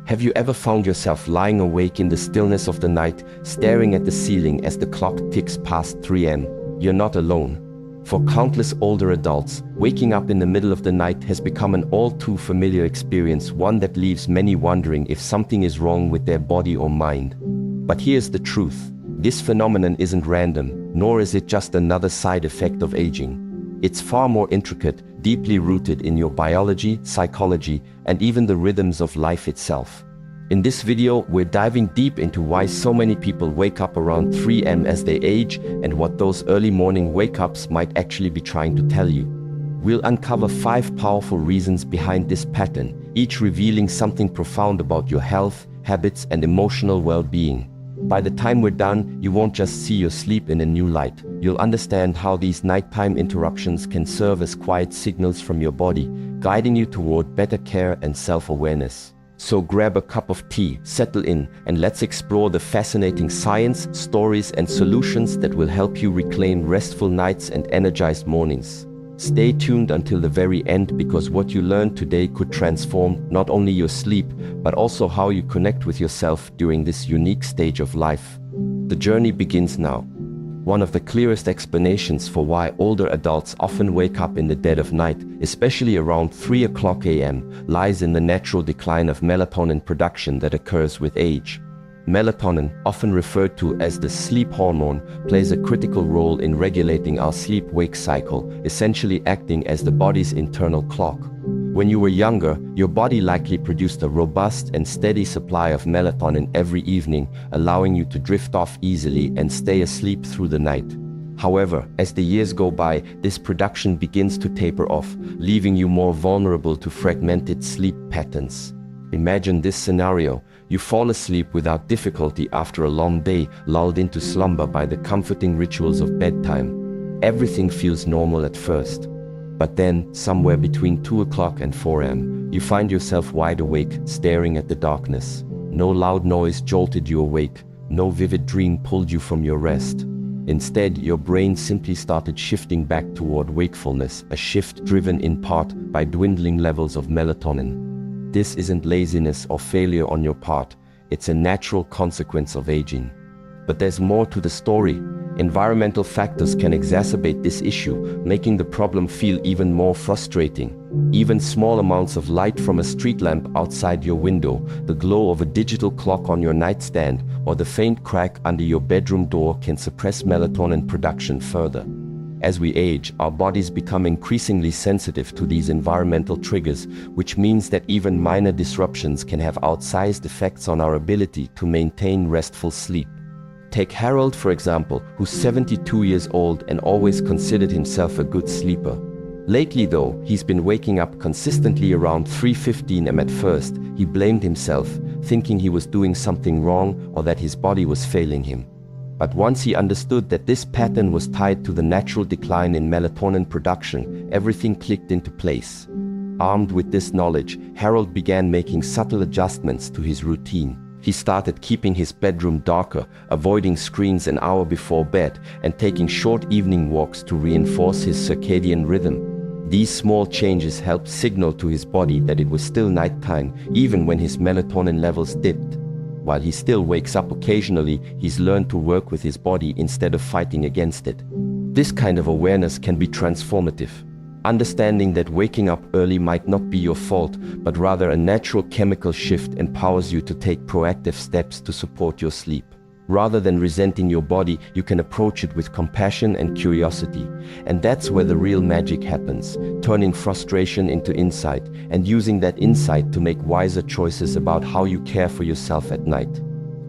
Have you ever found yourself lying awake in the stillness of the night, staring at the ceiling as the clock ticks past 3 a.m.? You're not alone. For countless older adults, waking up in the middle of the night has become an all too familiar experience, one that leaves many wondering if something is wrong with their body or mind. But here's the truth. This phenomenon isn't random, nor is it just another side effect of aging. It's far more intricate, deeply rooted in your biology, psychology, and even the rhythms of life itself. In this video, we're diving deep into why so many people wake up around 3 a.m. as they age and what those early morning wake-ups might actually be trying to tell you. We'll uncover 5 powerful reasons behind this pattern, each revealing something profound about your health, habits, and emotional well-being. By the time we're done, you won't just see your sleep in a new light. You'll understand how these nighttime interruptions can serve as quiet signals from your body, guiding you toward better care and self-awareness. So grab a cup of tea, settle in, and let's explore the fascinating science, stories, and solutions that will help you reclaim restful nights and energized mornings. Stay tuned until the very end, because what you learn today could transform not only your sleep, but also how you connect with yourself during this unique stage of life. The journey begins now. One of the clearest explanations for why older adults often wake up in the dead of night, especially around 3 a.m, lies in the natural decline of melatonin production that occurs with age. Melatonin, often referred to as the sleep hormone, plays a critical role in regulating our sleep-wake cycle, essentially acting as the body's internal clock. When you were younger, your body likely produced a robust and steady supply of melatonin every evening, allowing you to drift off easily and stay asleep through the night. However, as the years go by, this production begins to taper off, leaving you more vulnerable to fragmented sleep patterns. Imagine this scenario. You fall asleep without difficulty after a long day, lulled into slumber by the comforting rituals of bedtime. Everything feels normal at first. But then, somewhere between 2 o'clock and 4 a.m, you find yourself wide awake, staring at the darkness. No loud noise jolted you awake. No vivid dream pulled you from your rest. Instead, your brain simply started shifting back toward wakefulness, a shift driven in part by dwindling levels of melatonin. This isn't laziness or failure on your part. It's a natural consequence of aging. But there's more to the story. Environmental factors can exacerbate this issue, making the problem feel even more frustrating. Even small amounts of light from a street lamp outside your window, the glow of a digital clock on your nightstand, or the faint crack under your bedroom door can suppress melatonin production further. As we age, our bodies become increasingly sensitive to these environmental triggers, which means that even minor disruptions can have outsized effects on our ability to maintain restful sleep. Take Harold, for example, who's 72 years old and always considered himself a good sleeper. Lately though, he's been waking up consistently around 3:15 am. At first, he blamed himself, thinking he was doing something wrong or that his body was failing him. But once he understood that this pattern was tied to the natural decline in melatonin production, everything clicked into place. Armed with this knowledge, Harold began making subtle adjustments to his routine. He started keeping his bedroom darker, avoiding screens an hour before bed, and taking short evening walks to reinforce his circadian rhythm. These small changes helped signal to his body that it was still nighttime, even when his melatonin levels dipped. While he still wakes up occasionally, he's learned to work with his body instead of fighting against it. This kind of awareness can be transformative. Understanding that waking up early might not be your fault, but rather a natural chemical shift empowers you to take proactive steps to support your sleep. Rather than resenting your body, you can approach it with compassion and curiosity. And that's where the real magic happens, turning frustration into insight and using that insight to make wiser choices about how you care for yourself at night.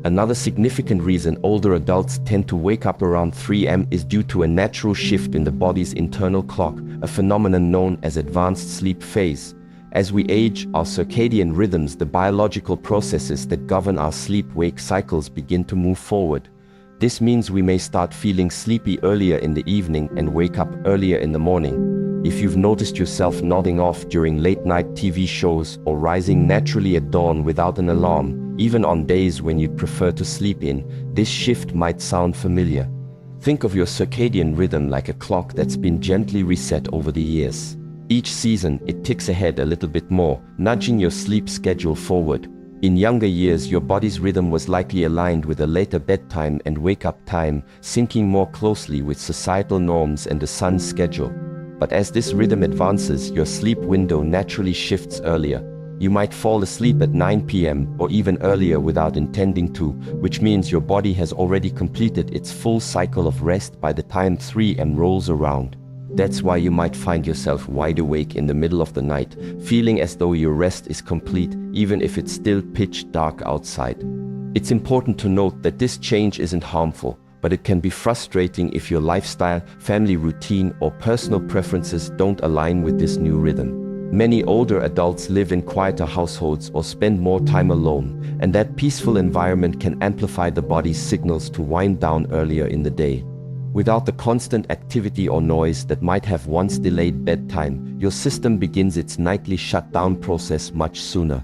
Another significant reason older adults tend to wake up around 3 a.m. is due to a natural shift in the body's internal clock, a phenomenon known as advanced sleep phase. As we age, our circadian rhythms, the biological processes that govern our sleep-wake cycles, begin to move forward. This means we may start feeling sleepy earlier in the evening and wake up earlier in the morning. If you've noticed yourself nodding off during late-night TV shows or rising naturally at dawn without an alarm, even on days when you'd prefer to sleep in, this shift might sound familiar. Think of your circadian rhythm like a clock that's been gently reset over the years. Each season, it ticks ahead a little bit more, nudging your sleep schedule forward. In younger years, your body's rhythm was likely aligned with a later bedtime and wake-up time, syncing more closely with societal norms and the sun's schedule. But as this rhythm advances, your sleep window naturally shifts earlier. You might fall asleep at 9 p.m. or even earlier without intending to, which means your body has already completed its full cycle of rest by the time 3 a.m. rolls around. That's why you might find yourself wide awake in the middle of the night, feeling as though your rest is complete, even if it's still pitch dark outside. It's important to note that this change isn't harmful, but it can be frustrating if your lifestyle, family routine, or personal preferences don't align with this new rhythm. Many older adults live in quieter households or spend more time alone, and that peaceful environment can amplify the body's signals to wind down earlier in the day. Without the constant activity or noise that might have once delayed bedtime, your system begins its nightly shutdown process much sooner.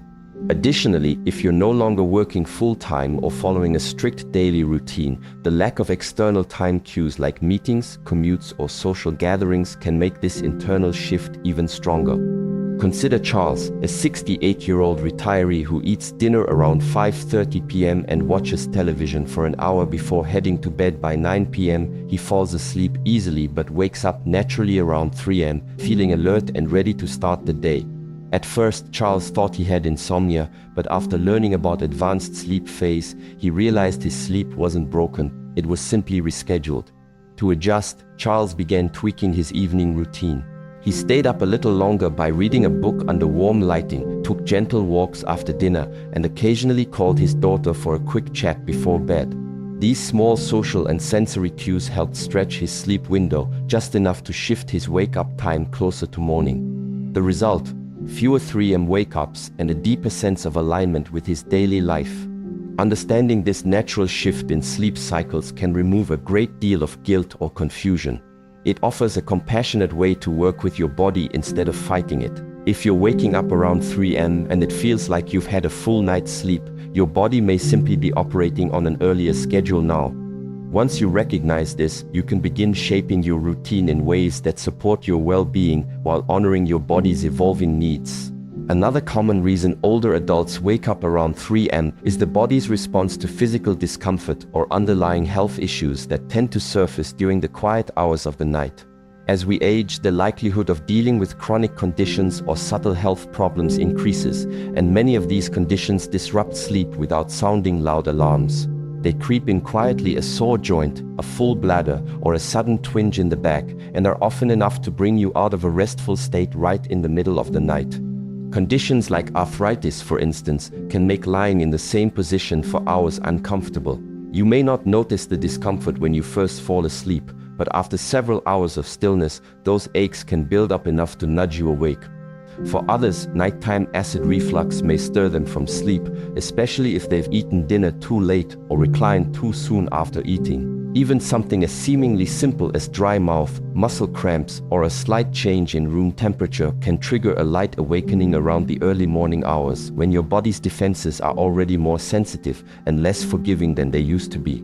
Additionally, if you're no longer working full-time or following a strict daily routine, the lack of external time cues like meetings, commutes, or social gatherings can make this internal shift even stronger. Consider Charles, a 68-year-old retiree who eats dinner around 5:30 p.m. and watches television for an hour before heading to bed by 9 p.m. He falls asleep easily but wakes up naturally around 3 a.m., feeling alert and ready to start the day. At first, Charles thought he had insomnia, but after learning about advanced sleep phase, he realized his sleep wasn't broken, it was simply rescheduled. To adjust, Charles began tweaking his evening routine. He stayed up a little longer by reading a book under warm lighting, took gentle walks after dinner, and occasionally called his daughter for a quick chat before bed. These small social and sensory cues helped stretch his sleep window just enough to shift his wake-up time closer to morning. The result? Fewer 3 a.m. wake-ups and a deeper sense of alignment with his daily life. Understanding this natural shift in sleep cycles can remove a great deal of guilt or confusion. It offers a compassionate way to work with your body instead of fighting it. If you're waking up around 3 a.m. and it feels like you've had a full night's sleep, your body may simply be operating on an earlier schedule now. Once you recognize this, you can begin shaping your routine in ways that support your well-being while honoring your body's evolving needs. Another common reason older adults wake up around 3 a.m. is the body's response to physical discomfort or underlying health issues that tend to surface during the quiet hours of the night. As we age, the likelihood of dealing with chronic conditions or subtle health problems increases, and many of these conditions disrupt sleep without sounding loud alarms. They creep in quietly: a sore joint, a full bladder, or a sudden twinge in the back, and are often enough to bring you out of a restful state right in the middle of the night. Conditions like arthritis, for instance, can make lying in the same position for hours uncomfortable. You may not notice the discomfort when you first fall asleep, but after several hours of stillness, those aches can build up enough to nudge you awake. For others, nighttime acid reflux may stir them from sleep, especially if they've eaten dinner too late or reclined too soon after eating. Even something as seemingly simple as dry mouth, muscle cramps, or a slight change in room temperature can trigger a light awakening around the early morning hours, when your body's defenses are already more sensitive and less forgiving than they used to be.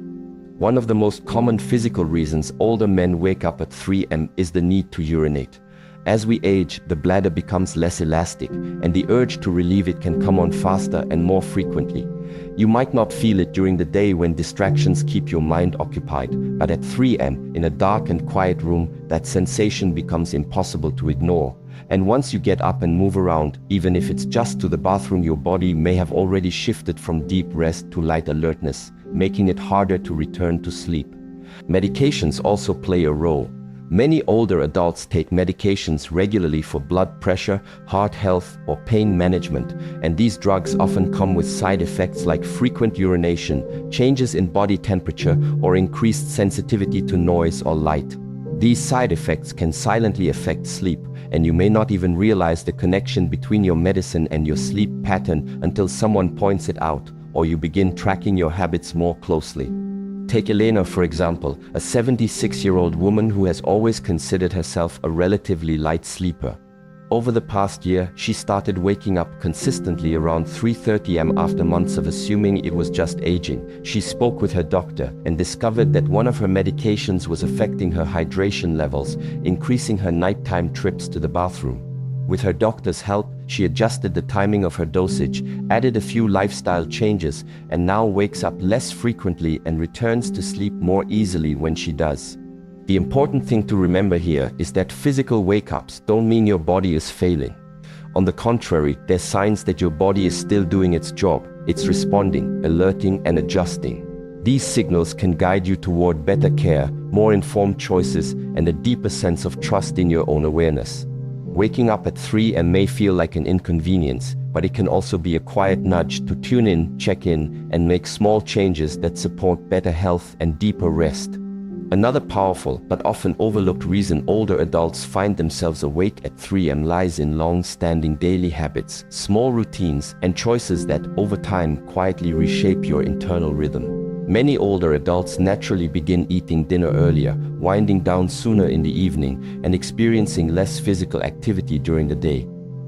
One of the most common physical reasons older men wake up at 3 a.m. is the need to urinate. As we age, the bladder becomes less elastic, and the urge to relieve it can come on faster and more frequently. You might not feel it during the day when distractions keep your mind occupied, but at 3 a.m. in a dark and quiet room, that sensation becomes impossible to ignore. And once you get up and move around, even if it's just to the bathroom, your body may have already shifted from deep rest to light alertness, making it harder to return to sleep. Medications also play a role. Many older adults take medications regularly for blood pressure, heart health, or pain management, and these drugs often come with side effects like frequent urination, changes in body temperature, or increased sensitivity to noise or light. These side effects can silently affect sleep, and you may not even realize the connection between your medicine and your sleep pattern until someone points it out, or you begin tracking your habits more closely. Take Elena, for example, a 76-year-old woman who has always considered herself a relatively light sleeper. Over the past year, she started waking up consistently around 3:30 a.m. after months of assuming it was just aging. She spoke with her doctor and discovered that one of her medications was affecting her hydration levels, increasing her nighttime trips to the bathroom. With her doctor's help, she adjusted the timing of her dosage, added a few lifestyle changes, and now wakes up less frequently and returns to sleep more easily when she does. The important thing to remember here is that physical wake-ups don't mean your body is failing. On the contrary, they're signs that your body is still doing its job. It's responding, alerting, and adjusting. These signals can guide you toward better care, more informed choices, and a deeper sense of trust in your own awareness. Waking up at 3 a.m. may feel like an inconvenience, but it can also be a quiet nudge to tune in, check in, and make small changes that support better health and deeper rest. Another powerful but often overlooked reason older adults find themselves awake at 3 a.m. lies in long-standing daily habits, small routines, and choices that, over time, quietly reshape your internal rhythm. Many older adults naturally begin eating dinner earlier, winding down sooner in the evening, and experiencing less physical activity during the day.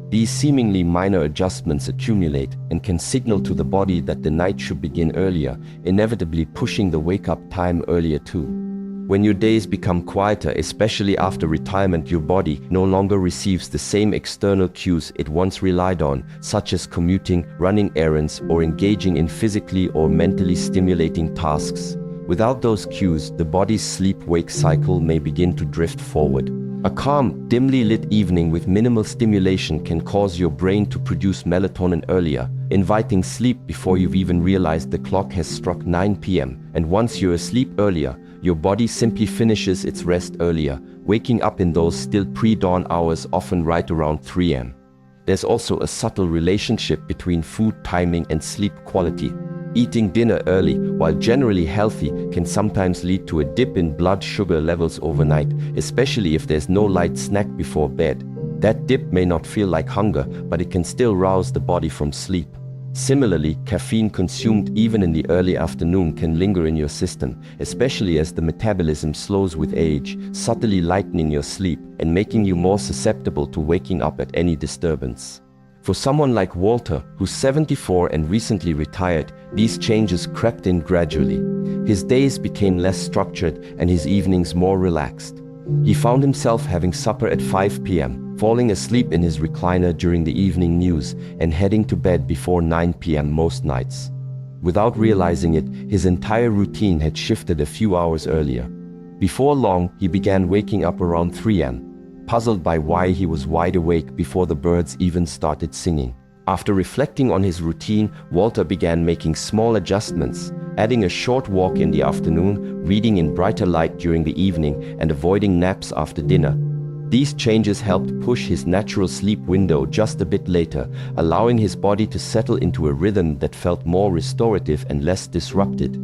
These seemingly minor adjustments accumulate and can signal to the body that the night should begin earlier, inevitably pushing the wake-up time earlier too. When your days become quieter, especially after retirement, your body no longer receives the same external cues it once relied on, such as commuting, running errands, or engaging in physically or mentally stimulating tasks. Without those cues, the body's sleep-wake cycle may begin to drift forward. A calm, dimly lit evening with minimal stimulation can cause your brain to produce melatonin earlier, inviting sleep before you've even realized the clock has struck 9 p.m. And once you're asleep earlier, your body simply finishes its rest earlier, waking up in those still pre-dawn hours, often right around 3 a.m. There's also a subtle relationship between food timing and sleep quality. Eating dinner early, while generally healthy, can sometimes lead to a dip in blood sugar levels overnight, especially if there's no light snack before bed. That dip may not feel like hunger, but it can still rouse the body from sleep. Similarly, caffeine consumed even in the early afternoon can linger in your system, especially as the metabolism slows with age, subtly lightening your sleep and making you more susceptible to waking up at any disturbance. For someone like Walter, who's 74 and recently retired, these changes crept in gradually. His days became less structured and his evenings more relaxed. He found himself having supper at 5 p.m., falling asleep in his recliner during the evening news, and heading to bed before 9 p.m. most nights. Without realizing it, his entire routine had shifted a few hours earlier. Before long, he began waking up around 3 a.m., puzzled by why he was wide awake before the birds even started singing. After reflecting on his routine, Walter began making small adjustments, adding a short walk in the afternoon, reading in brighter light during the evening, and avoiding naps after dinner. These changes helped push his natural sleep window just a bit later, allowing his body to settle into a rhythm that felt more restorative and less disrupted.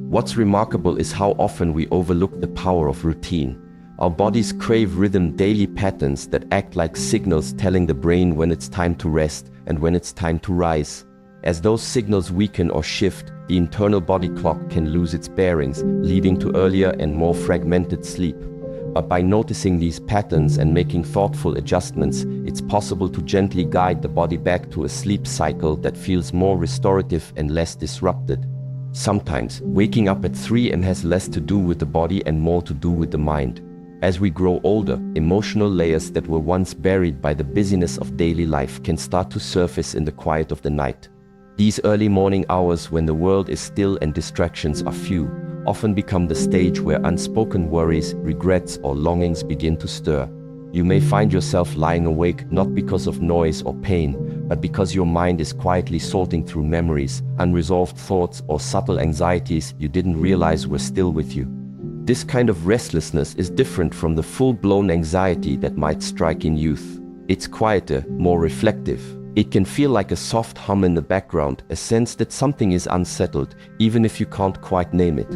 What's remarkable is how often we overlook the power of routine. Our bodies crave rhythm, daily patterns that act like signals telling the brain when it's time to rest and when it's time to rise. As those signals weaken or shift, the internal body clock can lose its bearings, leading to earlier and more fragmented sleep. But by noticing these patterns and making thoughtful adjustments, it's possible to gently guide the body back to a sleep cycle that feels more restorative and less disrupted. Sometimes, waking up at 3 a.m. has less to do with the body and more to do with the mind. As we grow older, emotional layers that were once buried by the busyness of daily life can start to surface in the quiet of the night. These early morning hours, when the world is still and distractions are few, often become the stage where unspoken worries, regrets, or longings begin to stir. You may find yourself lying awake not because of noise or pain, but because your mind is quietly sorting through memories, unresolved thoughts, or subtle anxieties you didn't realize were still with you. This kind of restlessness is different from the full-blown anxiety that might strike in youth. It's quieter, more reflective. It can feel like a soft hum in the background, a sense that something is unsettled, even if you can't quite name it.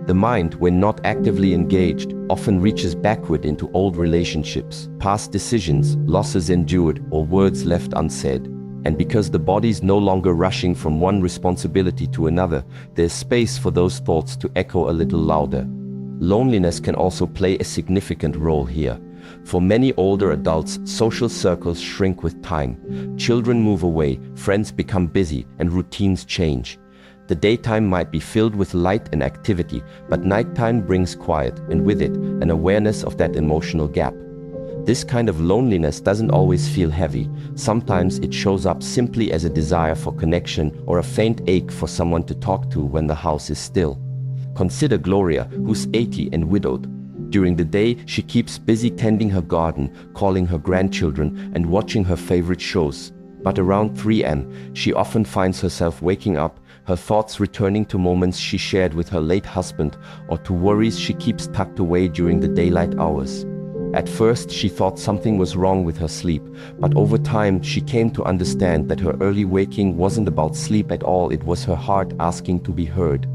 The mind, when not actively engaged, often reaches backward into old relationships, past decisions, losses endured, or words left unsaid. And because the body's no longer rushing from one responsibility to another, there's space for those thoughts to echo a little louder. Loneliness can also play a significant role here. For many older adults, social circles shrink with time. Children move away, friends become busy, and routines change. The daytime might be filled with light and activity, but nighttime brings quiet, and with it, an awareness of that emotional gap. This kind of loneliness doesn't always feel heavy. Sometimes it shows up simply as a desire for connection or a faint ache for someone to talk to when the house is still. Consider Gloria, who's 80 and widowed. During the day, she keeps busy tending her garden, calling her grandchildren, and watching her favorite shows. But around 3 a.m., she often finds herself waking up, her thoughts returning to moments she shared with her late husband or to worries she keeps tucked away during the daylight hours. At first, she thought something was wrong with her sleep, but over time, she came to understand that her early waking wasn't about sleep at all, it was her heart asking to be heard.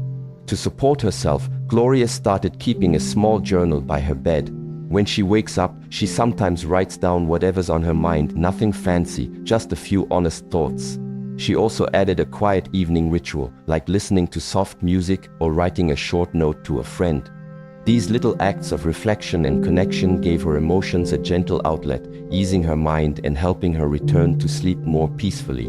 To support herself, Gloria started keeping a small journal by her bed. When she wakes up, she sometimes writes down whatever's on her mind, nothing fancy, just a few honest thoughts. She also added a quiet evening ritual, like listening to soft music or writing a short note to a friend. These little acts of reflection and connection gave her emotions a gentle outlet, easing her mind and helping her return to sleep more peacefully.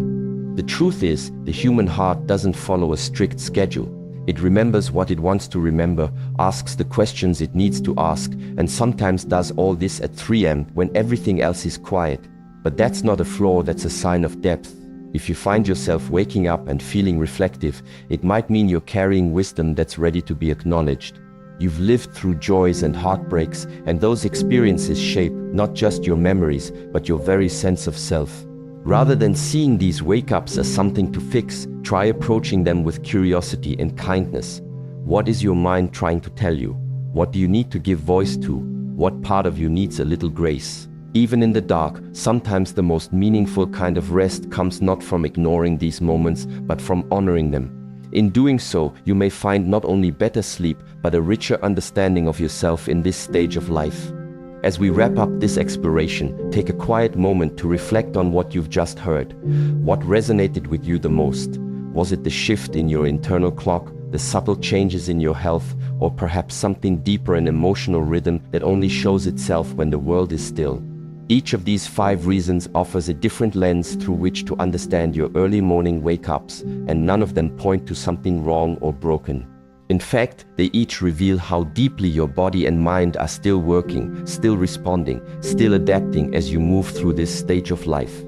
The truth is, the human heart doesn't follow a strict schedule. It remembers what it wants to remember, asks the questions it needs to ask, and sometimes does all this at 3 a.m. when everything else is quiet. But that's not a flaw, that's a sign of depth. If you find yourself waking up and feeling reflective, it might mean you're carrying wisdom that's ready to be acknowledged. You've lived through joys and heartbreaks, and those experiences shape not just your memories, but your very sense of self. Rather than seeing these wake-ups as something to fix, try approaching them with curiosity and kindness. What is your mind trying to tell you? What do you need to give voice to? What part of you needs a little grace? Even in the dark, sometimes the most meaningful kind of rest comes not from ignoring these moments, but from honoring them. In doing so, you may find not only better sleep, but a richer understanding of yourself in this stage of life. As we wrap up this exploration, take a quiet moment to reflect on what you've just heard. What resonated with you the most? Was it the shift in your internal clock, the subtle changes in your health, or perhaps something deeper, an emotional rhythm that only shows itself when the world is still? Each of these 5 reasons offers a different lens through which to understand your early morning wake-ups, and none of them point to something wrong or broken. In fact, they each reveal how deeply your body and mind are still working, still responding, still adapting as you move through this stage of life.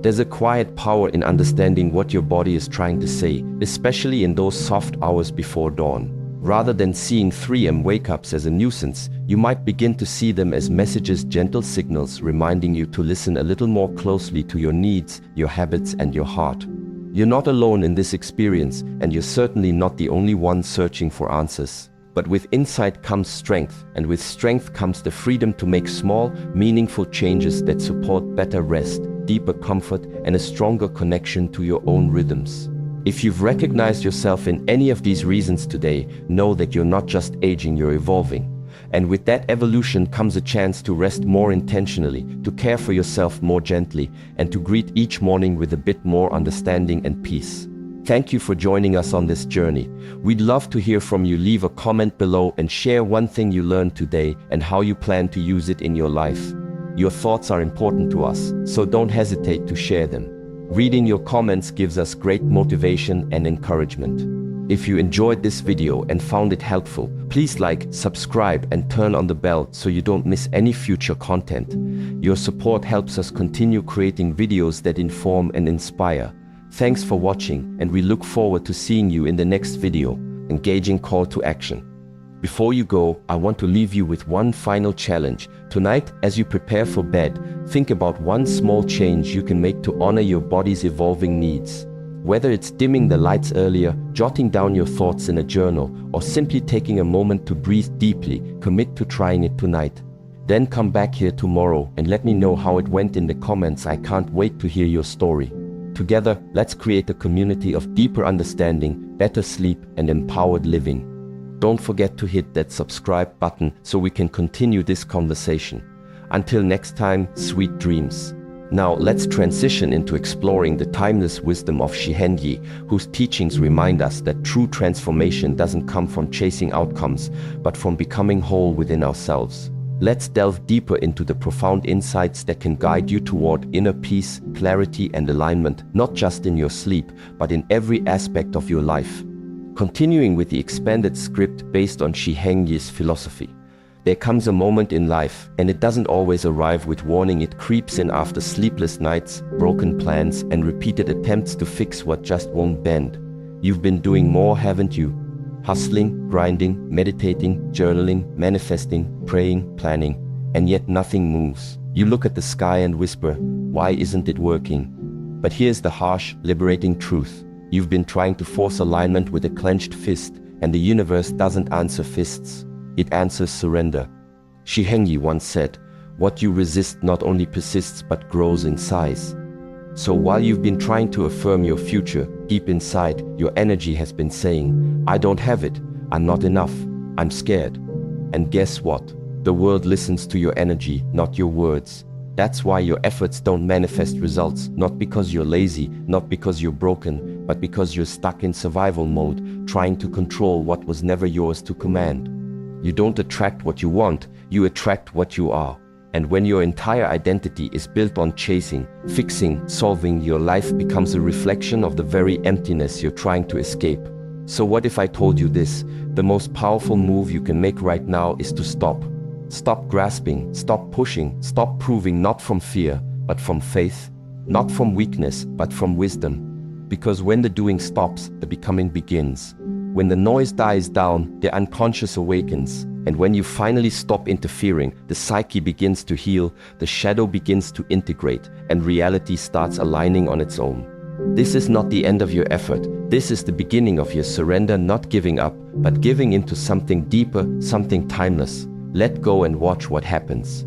There's a quiet power in understanding what your body is trying to say, especially in those soft hours before dawn. Rather than seeing 3 a.m. wake-ups as a nuisance, you might begin to see them as messages, gentle signals reminding you to listen a little more closely to your needs, your habits, and your heart. You're not alone in this experience, and you're certainly not the only one searching for answers. But with insight comes strength, and with strength comes the freedom to make small, meaningful changes that support better rest, deeper comfort, and a stronger connection to your own rhythms. If you've recognized yourself in any of these reasons today, know that you're not just aging, you're evolving. And with that evolution comes a chance to rest more intentionally, to care for yourself more gently, and to greet each morning with a bit more understanding and peace. Thank you for joining us on this journey. We'd love to hear from you. Leave a comment below and share one thing you learned today and how you plan to use it in your life. Your thoughts are important to us, so don't hesitate to share them. Reading your comments gives us great motivation and encouragement. If you enjoyed this video and found it helpful, please like, subscribe, and turn on the bell so you don't miss any future content. Your support helps us continue creating videos that inform and inspire. Thanks for watching, and we look forward to seeing you in the next video. Engaging call to action. Before you go, I want to leave you with one final challenge. Tonight, as you prepare for bed, think about one small change you can make to honor your body's evolving needs. Whether it's dimming the lights earlier, jotting down your thoughts in a journal, or simply taking a moment to breathe deeply, commit to trying it tonight. Then come back here tomorrow and let me know how it went in the comments. I can't wait to hear your story. Together, let's create a community of deeper understanding, better sleep, and empowered living. Don't forget to hit that subscribe button so we can continue this conversation. Until next time, sweet dreams. Now let's transition into exploring the timeless wisdom of Yi, whose teachings remind us that true transformation doesn't come from chasing outcomes, but from becoming whole within ourselves. Let's delve deeper into the profound insights that can guide you toward inner peace, clarity, and alignment, not just in your sleep, but in every aspect of your life. Continuing with the expanded script based on Yi's philosophy. There comes a moment in life, and it doesn't always arrive with warning. It creeps in after sleepless nights, broken plans, and repeated attempts to fix what just won't bend. You've been doing more, haven't you? Hustling, grinding, meditating, journaling, manifesting, praying, planning, and yet nothing moves. You look at the sky and whisper, why isn't it working? But here's the harsh, liberating truth. You've been trying to force alignment with a clenched fist, and the universe doesn't answer fists. It answers surrender. Shihengyi once said, what you resist not only persists but grows in size. So while you've been trying to affirm your future, deep inside, your energy has been saying, I don't have it, I'm not enough, I'm scared. And guess what? The world listens to your energy, not your words. That's why your efforts don't manifest results, not because you're lazy, not because you're broken, but because you're stuck in survival mode, trying to control what was never yours to command. You don't attract what you want, you attract what you are. And when your entire identity is built on chasing, fixing, solving, your life becomes a reflection of the very emptiness you're trying to escape. So what if I told you this? The most powerful move you can make right now is to stop. Stop grasping, stop pushing, stop proving, not from fear, but from faith. Not from weakness, but from wisdom. Because when the doing stops, the becoming begins. When the noise dies down, the unconscious awakens. And when you finally stop interfering, the psyche begins to heal, the shadow begins to integrate, and reality starts aligning on its own. This is not the end of your effort. This is the beginning of your surrender, not giving up, but giving into something deeper, something timeless. Let go and watch what happens.